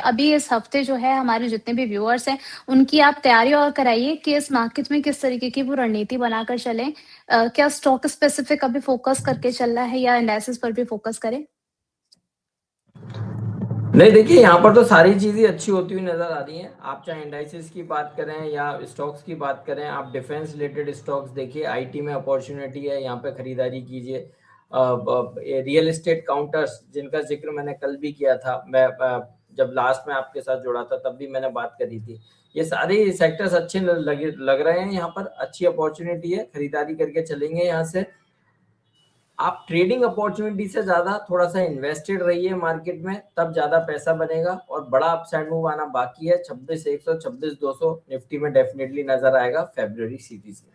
अभी इस हफ्ते जो है हमारे जितने भी व्यूअर्स हैं, उनकी आप तैयारी और कराइए कि इस मार्केट में किस तरीके की वो रणनीति बनाकर चलें। क्या स्टॉक स्पेसिफिक अभी फ़ोकस करके चलना है या इंडाइसेस पर भी फ़ोकस करें? नहीं, देखिए यहाँ पर तो सारी चीजें अच्छी होती हुई नजर आ रही हैं। आप चाहे इंडाइसेस की बात करें या स्टॉक्स की बात करें, आप डिफेंस रिलेटेड स्टॉक्स देखिए, आईटी में अपॉर्चुनिटी है, यहाँ पे खरीदारी कीजिए। रियल एस्टेट काउंटर्स जिनका जिक्र मैंने कल भी किया था, मैं जब लास्ट में आपके साथ जुड़ा था तब भी मैंने बात करी थी। ये सारे सेक्टर्स अच्छे लग रहे हैं, यहाँ पर अच्छी अपॉर्चुनिटी है, खरीदारी करके चलेंगे यहाँ से। आप ट्रेडिंग अपॉर्चुनिटी से ज्यादा थोड़ा सा इन्वेस्टेड रहिए मार्केट में, तब ज्यादा पैसा बनेगा। और बड़ा अपसाइड मूव आना बाकी है, 26,100 26,200 निफ्टी में डेफिनेटली नजर आएगा फेब्रुअरी सीरीज में।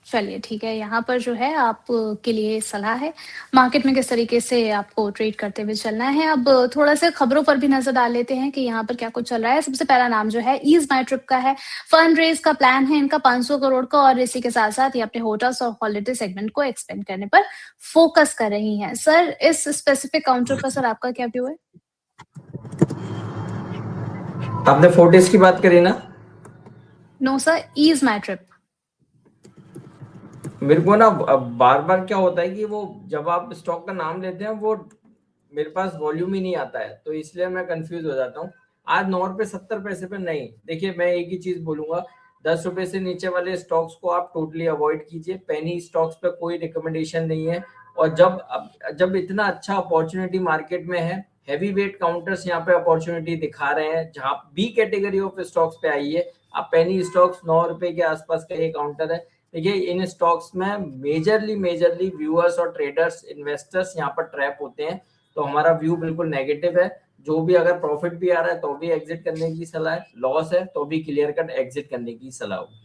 चलिए ठीक है, यहाँ पर जो है आप के लिए सलाह है, मार्केट में किस तरीके से आपको ट्रेड करते हुए चलना है। अब थोड़ा-सा खबरों पर भी नज़र डाल लेते हैं कि यहाँ पर क्या कुछ चल रहा है। सबसे पहला नाम जो है ईज़ माई ट्रिप का है। फंड रेज़ का प्लान है इनका 500 करोड़ का और इसी के साथ-साथ ये अपने होटल्स और हॉलिडे सेगमेंट को एक्सपेंड करने पर फोकस कर रही हैं। सर, इस स्पेसिफिक काउंटर पर सर आपका क्या व्यू है? आपने फोर्टिस की बात करी ना? नो सर, ईज़ माई ट्रिप। मेरे को ना बार बार क्या होता है कि वो जब आप स्टॉक का नाम लेते हैं वो मेरे पास वॉल्यूम ही नहीं आता है, तो इसलिए मैं कंफ्यूज हो जाता हूँ। आज 9 रुपए 70 पैसे पे नहीं। देखिए, मैं एक ही चीज बोलूंगा, 10 रुपए से नीचे वाले स्टॉक्स को आप टोटली अवॉइड कीजिए। पेनी स्टॉक्स पे कोई रिकमेंडेशन नहीं है। और जब इतना अच्छा अपॉर्चुनिटी मार्केट में है, हैवी वेट काउंटर्स यहाँ पे अपॉर्चुनिटी दिखा रहे हैं, जहाँ बी कैटेगरी ऑफ स्टॉक्स पे आइए आप। पेनी स्टॉक्स 9 रुपए के आसपास का ये काउंटर है। देखिए, इन स्टॉक्स में मेजरली व्यूअर्स और ट्रेडर्स इन्वेस्टर्स यहाँ पर ट्रैप होते हैं, तो हमारा व्यू बिल्कुल नेगेटिव है। जो भी अगर प्रॉफिट भी आ रहा है तो भी एग्जिट करने की सलाह है, लॉस है तो भी क्लियर कट एग्जिट करने की सलाह होगी।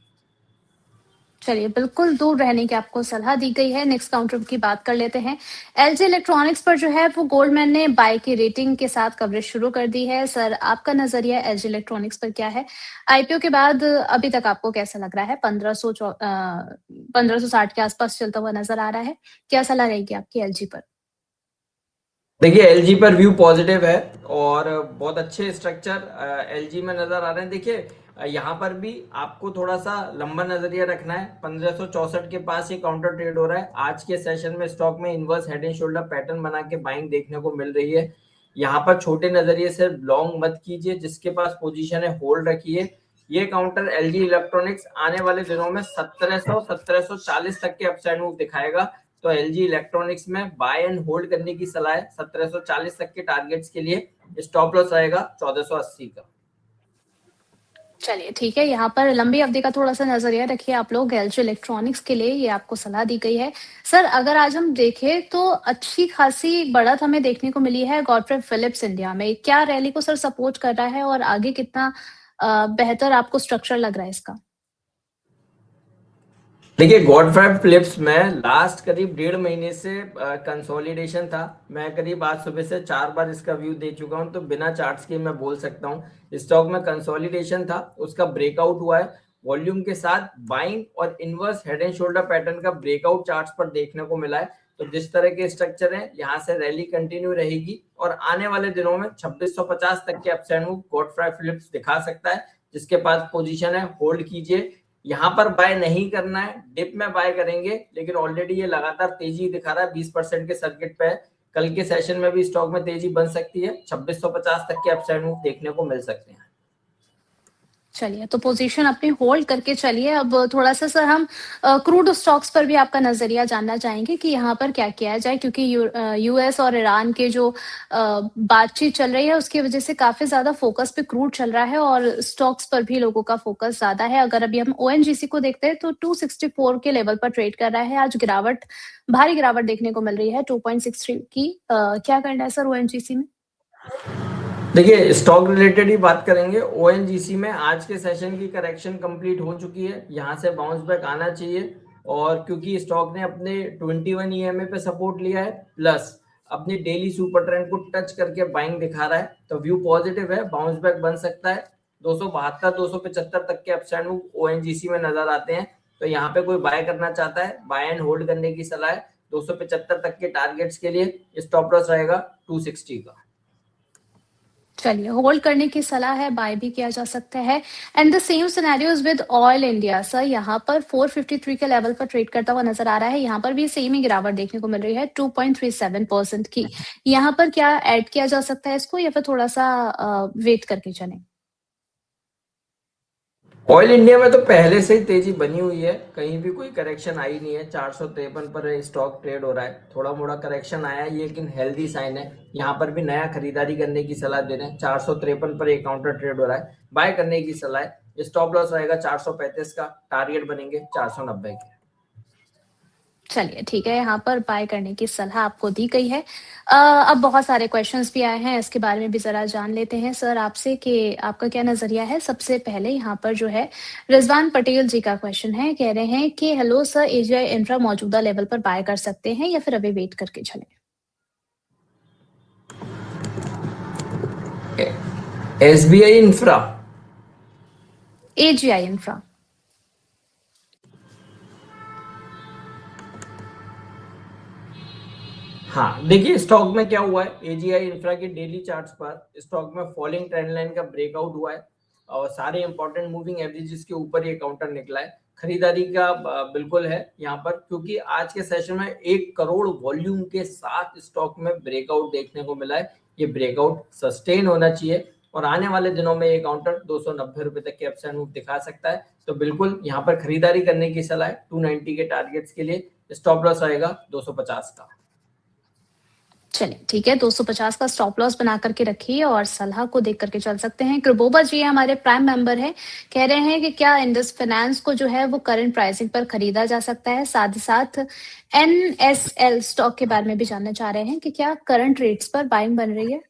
चलिए, बिल्कुल दूर रहने की आपको सलाह दी गई है। नेक्स्ट काउंटर की बात कर लेते हैं। एलजी इलेक्ट्रॉनिक्स पर जो है वो गोल्डमैन ने बाय की रेटिंग के साथ कवरेज शुरू कर दी है। सर, आपका नज़रिया एलजी इलेक्ट्रॉनिक्स पर क्या है? आईपीओ के बाद अभी तक आपको कैसा लग रहा है? 1560 के आसपास चलता हुआ नज़र आ रहा है। क्या सलाह रहेगी आपकी एलजी पर? देखिए, एलजी पर व्यू पॉजिटिव है और बहुत अच्छे स्ट्रक्चर एलजी में नजर आ रहे हैं। देखिए, यहाँ पर भी आपको थोड़ा सा लंबा नजरिया रखना है। 1564 के पास ये काउंटर ट्रेड हो रहा है। आज के सेशन में स्टॉक में inverse head and shoulder pattern बना के बाइंग देखने को मिल रही है। यहाँ पर छोटे नजरिए से लॉन्ग मत कीजिए, जिसके पास पोजीशन है होल्ड रखिए। ये काउंटर एलजी इलेक्ट्रॉनिक्स आने वाले दिनों में 1700 1740 तक के अपसाइड मूव दिखाएगा। तो एलजी इलेक्ट्रॉनिक्स में बाय एंड होल्ड करने की सलाह है। 1740 तक के टारगेट्स के लिए स्टॉप लॉस रहेगा 1480 का। चलिए ठीक है, यहाँ पर लंबी अवधि का थोड़ा-सा नज़रिया रखिए आप लोग एलजी इलेक्ट्रॉनिक्स के लिए, ये आपको सलाह दी गई है। सर, अगर आज हम देखें तो अच्छी खासी बढ़त हमें देखने को मिली है गॉडफ्रे फिलिप्स इंडिया में। क्या रैली को सर सपोर्ट कर रहा है और आगे कितना बेहतर आपको स्ट्रक्चर लग रहा है इसका? देखिए, गॉडफ्रे फिलिप्स में लास्ट करीब 1.5 महीने से कंसोलिडेशन था। मैं करीब आज सुबह से 4 बार इसका व्यू दे चुका हूं, तो बिना चार्ट्स के मैं बोल सकता हूं स्टॉक में कंसोलिडेशन था, उसका ब्रेकआउट हुआ है। वॉल्यूम के साथ बाइंग और inverse head and shoulder pattern का ब्रेकआउट चार्ट्स पर देखने को मिला है। तो जिस तरह के स्ट्रक्चर है, यहाँ से रैली कंटिन्यू रहेगी और आने वाले दिनों में 2650 तक के अपसाइड मूव गॉडफ्रे फिलिप्स दिखा सकता है। जिसके पास पोजीशन है होल्ड कीजिए। यहाँ पर बाय नहीं करना है, डिप में बाय करेंगे, लेकिन ऑलरेडी ये लगातार तेजी दिखा रहा है, 20% के सर्किट पे है। कल के सेशन में भी स्टॉक में तेजी बन सकती है, 2650 तक के अपसाइड मूव देखने को मिल सकते हैं। चलिए, तो पोज़ीशन अपनी होल्ड करके चलिए। अब थोड़ा-सा सर हम क्रूड स्टॉक्स पर भी आपका नज़रिया जानना चाहेंगे कि यहाँ पर क्या किया जाए? क्योंकि यूएस और ईरान के जो बातचीत चल रही है, उसकी वज़ह से काफ़ी ज़्यादा फ़ोकस पे क्रूड चल रहा है और स्टॉक्स पर भी लोगों का फ़ोकस ज़्यादा है। अगर अभी हम ओएनजीसी को देखते हैं, तो 264 के लेवल पर ट्रेड कर रहा है। आज भारी गिरावट देखने को मिल रही है 2.63 की। क्या करना है सर ओएनजीसी में? देखिए, स्टॉक रिलेटेड ही बात करेंगे। ओएनजीसी में आज के सेशन की करेक्शन कंप्लीट हो चुकी है, यहाँ से बाउंस बैक आना चाहिए। और क्योंकि स्टॉक ने अपने 21 ईएमए पे सपोर्ट लिया है, प्लस अपनी डेली सुपर ट्रेंड को टच करके बाइंग दिखा रहा है, तो व्यू पॉजिटिव है, बाउंस बैक बन सकता है। 272 275 तक के अपसाइड मूव ओएनजीसी में नजर आते हैं। तो यहाँ पे कोई बाय करना चाहता है, बाय एंड होल्ड करने की सलाह है। 275 तक के टारगेट्स के लिए स्टॉप लॉस रहेगा 260 का। चलिए, होल्ड करने की सलाह है, बाय भी किया जा सकता है। And the same scenarios with oil India sir, यहाँ पर 453 के लेवल पर ट्रेड करता हुआ नजर आ रहा है। यहाँ पर भी सेम ही गिरावट देखने को मिल रही है 2.37% की। यहाँ पर क्या ऐड किया जा सकता है इसको, या फिर थोड़ा सा वेट करके चलें? ऑयल इंडिया में तो पहले से ही तेजी बनी हुई है, कहीं भी कोई करेक्शन आई नहीं है। 453 पर स्टॉक ट्रेड हो रहा है, थोड़ा मोड़ा करेक्शन आया है, ये लेकिन हेल्दी साइन है। यहाँ पर भी नया खरीदारी करने की सलाह दे रहे हैं। 453 पर एक काउंटर ट्रेड हो रहा है, बाय करने की सलाह है। स्टॉप लॉस रहेगा 435 का, टारगेट बनेंगे 490 के। चलिए ठीक है, यहाँ पर बाय करने की सलाह आपको दी गई है। अब बहुत सारे क्वेश्चंस भी आए हैं, इसके बारे में भी जरा जान लेते हैं सर आपसे कि आपका क्या नजरिया है। सबसे पहले यहाँ पर जो है रिजवान पटेल जी का क्वेश्चन है, कह रहे हैं कि हेलो सर, एजीआई इंफ्रा मौजूदा लेवल पर बाय कर सकते हैं या फिर अभी वेट करके चलें? SBI infra, AGI infra. हाँ देखिए स्टॉक में क्या हुआ है, एजीआई इंफ्रा के डेली चार्ट्स पर स्टॉक में फॉलिंग ट्रेंड लाइन का ब्रेकआउट हुआ है और सारे इंपॉर्टेंट मूविंग एवरेजेस के ऊपर ये काउंटर निकला है। खरीदारी का बिल्कुल है यहाँ पर, क्योंकि आज के सेशन में 1 करोड़ वॉल्यूम के साथ स्टॉक में ब्रेकआउट देखने को मिला है। ये ब्रेकआउट सस्टेन होना चाहिए और आने वाले दिनों में ये काउंटर 290 रुपए तक के अपसाइड मूव दिखा सकता है। तो बिल्कुल यहाँ पर खरीदारी करने की सलाह है 290 के टारगेट्स के लिए। स्टॉप लॉस आएगा 250 का। चलिए ठीक है, 250 का स्टॉप लॉस बना करके रखिए और सलाह को देख करके चल सकते हैं। कृबोबा जी हमारे प्राइम मेंबर हैं, कह रहे हैं कि क्या इंडस फाइनेंस को जो है वो करंट प्राइसिंग पर खरीदा जा सकता है। साथ ही साथ एनएसएल स्टॉक के बारे में भी जानना चाह रहे हैं कि क्या करंट रेट्स पर बाइंग बन रही है।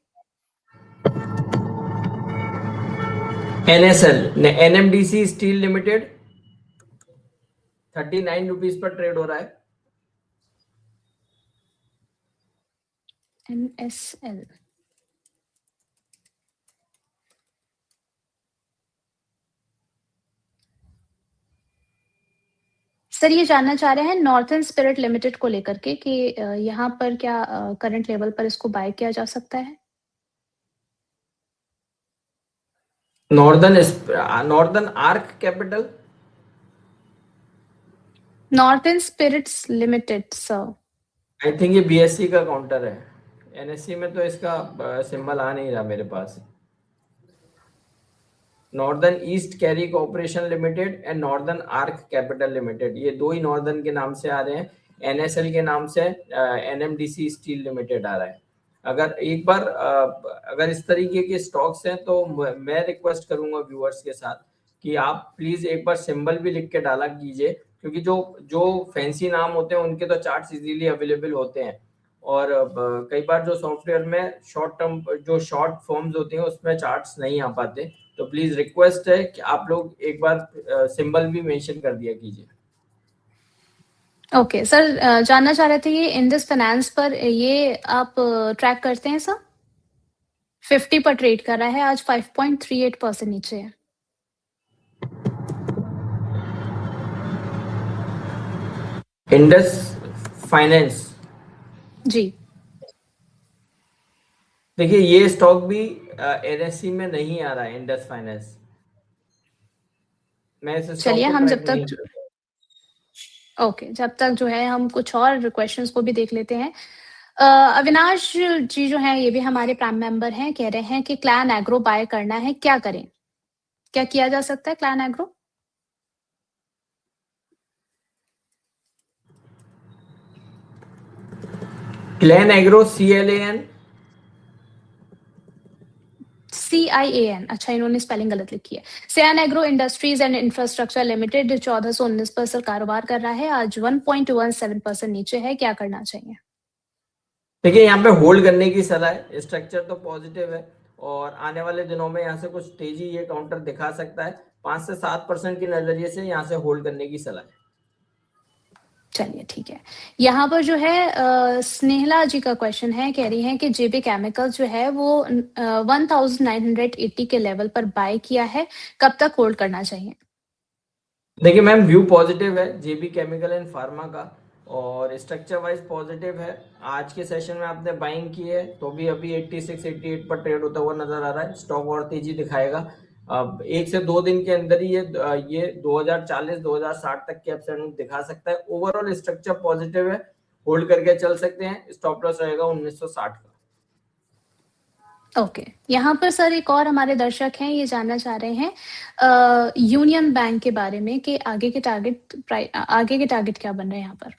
NSL NMDC steel limited 39 rupees पर ट्रेड हो रहा है। एनएसएल, सर ये जानना चाह रहे हैं नॉर्थर्न स्पिरिट लिमिटेड को लेकर के कि यहाँ पर क्या करंट लेवल पर इसको बाय किया जा सकता है। Northern Arc Capital, Northern Spirits Limited sir. I think ये बीएससी का काउंटर है। एनएससी में तो इसका सिंबल आ नहीं रहा मेरे पास। Northern East Carry Corporation Limited and Northern Arc Capital Limited, ये दो ही नॉर्दर्न के नाम से आ रहे हैं। एनएसएल के नाम से एनएमडीसी स्टील लिमिटेड आ रहा है। अगर एक बार अगर इस तरीके के स्टॉक्स हैं तो मैं रिक्वेस्ट करूंगा व्यूअर्स के साथ कि आप प्लीज एक बार सिंबल भी लिख के डाला कीजिए, क्योंकि जो जो फैंसी नाम होते हैं उनके तो चार्ट्स इजीली अवेलेबल होते हैं और कई बार जो सॉफ्टवेयर में शॉर्ट टर्म जो शॉर्ट फॉर्म्स होती हैं उसमें चार्ट्स नहीं आ पाते। तो प्लीज रिक्वेस्ट है कि आप लोग एक बार सिंबल भी मेंशन कर दिया कीजिए। ओके सर, जानना चाह रहे थे ये इंडस फाइनेंस पर ये आप ट्रैक करते हैं सर। 50 पर ट्रेड कर रहा है, आज 5.38% नीचे है। इंडस फाइनेंस, जी देखिए ये स्टॉक भी एनएससी में नहीं आ रहा है। इंडस फाइनेंस, मैं इस स्टॉक चलिए, को हम ट्रैक जब नहीं तक करता। ओके जब तक जो है हम कुछ और क्वेश्चंस को भी देख लेते हैं। अविनाश जी जो है ये भी हमारे प्राइम मेंबर हैं, कह रहे हैं कि क्लैन एग्रो बाय करना है, क्या करें, क्या किया जा सकता है clan agro? Clan agro CLAN, CIAN, अच्छा इन्होंने स्पेलिंग गलत लिखी है। सियान agro industries and infrastructure limited 1419 पर सर कारोबार कर रहा है, आज 1.17% नीचे है, क्या करना चाहिए? देखिए यहाँ पे होल्ड करने की सलाह है। स्ट्रक्चर तो पॉजिटिव है और आने वाले दिनों में यहाँ से कुछ तेजी ये काउंटर दिखा सकता है। 5 से 7% के नजरिए से यहाँ से होल्ड करने की सलाह है। चलिए ठीक है, यहाँ पर जो है स्नेहला जी का क्वेश्चन है, कह रही हैं कि जेबी केमिकल जो है वो 1980 के लेवल पर बाय किया है, कब तक होल्ड करना चाहिए? देखिए मैम व्यू पॉजिटिव है जेबी केमिकल एंड फार्मा का। और स्ट्रक्चर वाइज पॉजिटिव है। आज के सेशन में आपने बाइंग की है तो भी अभी 86 88 पर ट्रेड होता हुआ नजर आ रहा है। स्टॉक और तेजी दिखाएगा। अब 1 से 2 दिन के अंदर ही ये 2040 2060 तक के अपसाइड दिखा सकता है। ओवरऑल स्ट्रक्चर पॉजिटिव है, होल्ड करके चल सकते हैं। स्टॉप लॉस रहेगा 1960 का। ओके, यहाँ पर सर एक और हमारे दर्शक हैं, ये जानना चाह रहे हैं यूनियन बैंक के बारे में कि आगे के टारगेट क्या बन रहे हैं यहाँ पर?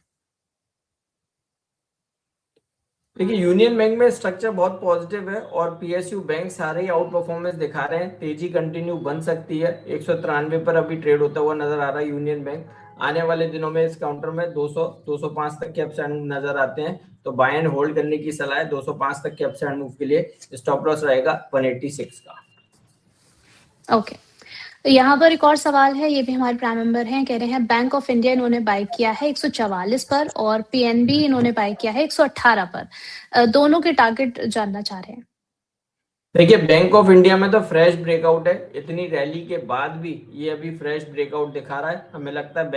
देखिए, यूनियन बैंक में स्ट्रक्चर बहुत पॉजिटिव है और पीएसयू बैंक सारे ही आउट परफॉर्मेंस दिखा रहे हैं। तेजी कंटिन्यू बन सकती है। 193 पर अभी ट्रेड होता हुआ नजर आ रहा है यूनियन बैंक। आने वाले दिनों में इस काउंटर में 200 205 तक के अपसाइड मूव नजर आते हैं, तो बाय एंड होल्ड करने की सलाह है 205 तक के अपसाइड मूव के लिए। स्टॉप लॉस रहेगा 186 का। ओके, यहाँ पर एक और सवाल है, ये भी हमारे प्राइम मेंबर हैं, कह रहे हैं बैंक ऑफ इंडिया इन्होंने बाय किया है 144 पर और पीएनबी इन्होंने बाय किया है 118 पर। दोनों के टारगेट जानना चाह रहे हैं। देखिए, बैंक ऑफ इंडिया में तो फ्रेश ब्रेकआउट है। इतनी रैली के बाद भी ये अभी फ्रेश ब्रेकआउट दिखा रहा है। हमें लगता है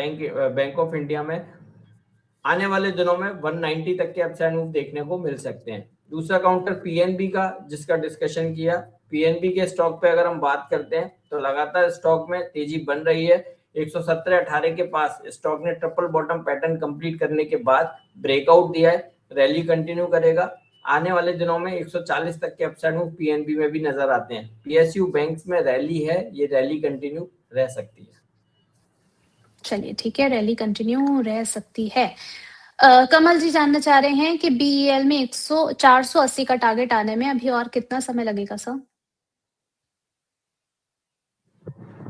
बैंक ऑफ इंडिया में आने वाले दिनों में 190 तक के अपसाइड मूव देखने को मिल सकते हैं। दूसरा काउंटर पीएनबी का, जिसका डिस्कशन किया। पीएनबी के स्टॉक पे अगर हम बात करते हैं तो लगातार स्टॉक में तेजी बन रही है। 117.18 के पास स्टॉक ने ट्रिपल बॉटम पैटर्न कंप्लीट करने के बाद ब्रेकआउट दिया है। रैली कंटिन्यू करेगा। आने वाले दिनों में 140 तक के अपसाइड मूव पीएनबी में भी नजर आते हैं। पीएसयू बैंक्स में रैली है, ये रैली कंटिन्यू रह सकती है। चलिए ठीक है, रैली कंटिन्यू रह सकती है। कमल जी जानना चाह रहे हैं कि बीईएल में 480 का टारगेट आने में अभी और कितना समय लगेगा सर?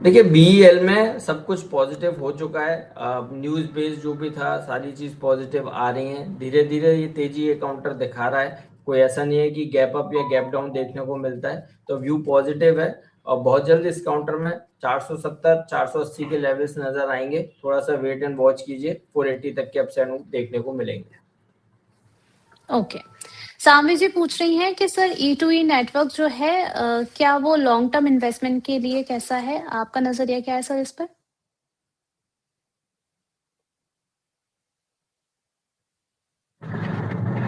देखिए, बीईएल में सब कुछ पॉजिटिव हो चुका है। न्यूज बेस्ड जो भी था सारी चीज पॉजिटिव आ रही हैं। धीरे धीरे ये तेजी ये काउंटर दिखा रहा है। कोई ऐसा नहीं है कि गैप अप या गैप डाउन देखने को मिलता है, तो व्यू पॉजिटिव है। और बहुत जल्द इस काउंटर में 470 480 के लेवल्स नजर आएंगे। थोड़ा सा वेट एंड वॉच कीजिए, 480 तक के अपसाइड मूव देखने को मिलेंगे। ओके, सामवी जी पूछ रही हैं कि सर E2E नेटवर्क जो है क्या वो लॉन्ग टर्म इन्वेस्टमेंट के लिए कैसा है? आपका नजरिया क्या है सर इस पर?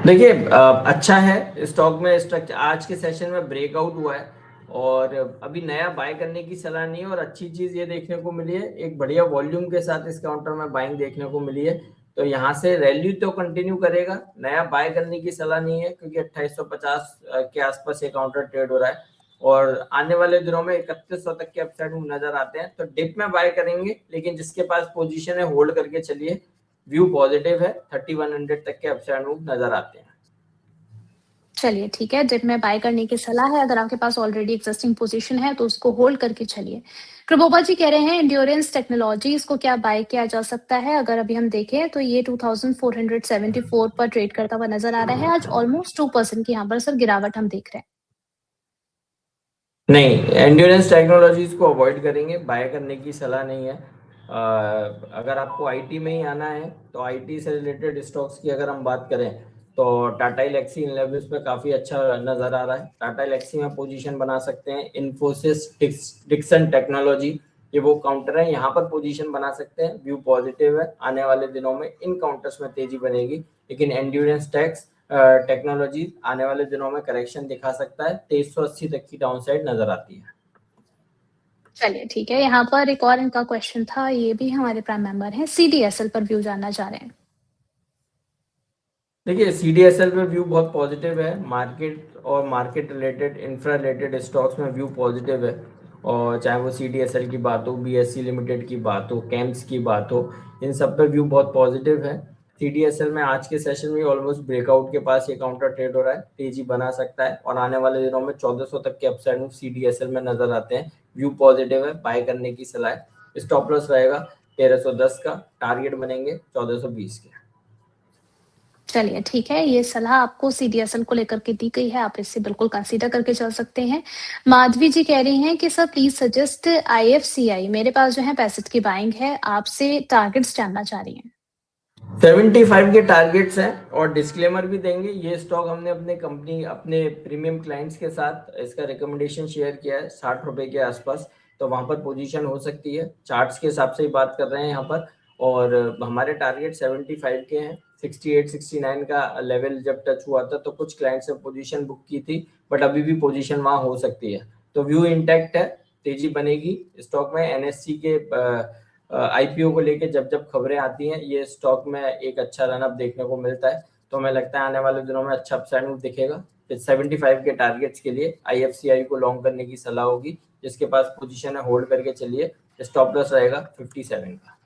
देखिए, अच्छा है। स्टॉक में स्ट्रक्चर आज के सेशन में ब्रेकआउट हुआ है और अभी नया बाय करने की सलाह नहीं है। और अच्छी चीज ये देखने को मिली है, एक बढ़िया वॉल्यूम के साथ इस काउंटर में बाइंग देखने को मिली है। तो यहाँ से रैली तो कंटिन्यू करेगा। नया बाय करने की सलाह नहीं है क्योंकि 2850 के आसपास ये काउंटर ट्रेड हो रहा है और आने वाले दिनों में 3100 तक के अपसाइड नजर आते हैं। तो डिप में बाय करेंगे, लेकिन जिसके पास पोजीशन है होल्ड करके चलिए। व्यू पॉजिटिव है। 3100 तक के अपसाइड मूव नजर आते हैं। चलिए ठीक है, डिप में बाय करने की सलाह है। अगर आपके पास ऑलरेडी एग्जिस्टिंग पोजीशन है तो उसको होल्ड करके चलिए। कृपोबा जी कह रहे हैं एंड्योरेंस टेक्नोलॉजीज को क्या बाय किया जा सकता है? अगर अभी हम देखें तो ये 2474 पर ट्रेड करता हुआ नजर आ रहा है। आज ऑलमोस्ट 2% की यहाँ पर सर गिरावट हम देख रहे हैं। नहीं, एंड्योरेंस टेक्नोलॉजीज को अवॉइड करेंगे, बाय करने की सलाह नहीं है। अगर आपको आईटी में ही आना है तो आईटी से रिलेटेड स्टॉक्स की अगर हम बात करें तो टाटा एलेक्सी इन लेवल्स पे काफ़ी अच्छा नज़र आ रहा है। टाटा एलेक्सी में पोजीशन बना सकते हैं। इन्फोसिस, डिक्सन टेक्नोलॉजी, ये वो काउंटर है, यहाँ पर पोजीशन बना सकते हैं। व्यू पॉजिटिव है। आने वाले दिनों में इन काउंटर्स में तेजी बनेगी, लेकिन एंड्योरेंस टेक्नोलॉजी आने वाले दिनों में करेक्शन दिखा सकता है। 2380 तक की डाउनसाइड नजर आती है। चलिए ठीक है, यहाँ पर एक और इनका क्वेश्चन था, ये भी हमारे प्राइम मेंबर हैं, सीडीएसएल पर व्यू जानना चाह रहे हैं। देखिए, सीडीएसएल पे व्यू बहुत पॉजिटिव है। मार्केट और market related infra related stocks में व्यू पॉजिटिव है। और चाहे वो सीडीएसएल की बात हो, बीएससी लिमिटेड की बात हो, कैम्स की बात हो, इन सब पे व्यू बहुत पॉजिटिव है। सीडीएसएल में आज के सेशन में ऑलमोस्ट ब्रेकआउट के पास ये काउंटर ट्रेड हो रहा है। तेजी बना सकता है और आने वाले दिनों में 1400 तक के अपसाइड मूव सीडीएसएल में नजर आते हैं। व्यू पॉजिटिव है, बाय करने की सलाह है। स्टॉप लॉस रहेगा 1310 का। टारगेट बनेंगे 1420 के। चलिए ठीक है, ये सलाह आपको सीडीएसएल को लेकर के दी गई है, आप इससे बिल्कुल कंसीडर करके चल सकते हैं। माधवी जी कह रही हैं कि सर प्लीज सजेस्ट आईएफसीआई, मेरे पास जो है 65 की बाइंग है, आपसे टारगेट्स जानना चाह रही हैं। 75 के टारगेट्स हैं और डिस्क्लेमर भी देंगे। ये स्टॉक हमने अपने कंपनी, अपने प्रीमियम क्लाइंट्स के साथ इसका रिकमेंडेशन शेयर किया है 60 रुपए के आसपास, तो वहां पर पोजीशन हो सकती है। चार्ट्स के हिसाब से ही बात कर रहे हैं यहाँ पर। और हमारे टारगेट 75 के हैं। 68 69 का लेवल जब टच हुआ था तो कुछ क्लाइंट्स ने पोजीशन बुक की थी, बट अभी भी पोजीशन वहां हो सकती है। तो व्यू इंटैक्ट है, तेजी बनेगी स्टॉक में। एनएससी के आईपीओ को लेके जब जब खबरें आती हैं, ये स्टॉक में एक अच्छा रनअप देखने को मिलता है। तो हमें लगता है आने वाले दिनों में अच्छा अपसाइड मूव दिखेगा। 75 के टारगेट्स के लिए आईएफसीआई को लॉन्ग करने की सलाह होगी। जिसके पास पोजीशन है होल्ड करके चलिए। स्टॉप लॉस रहेगा 57 का।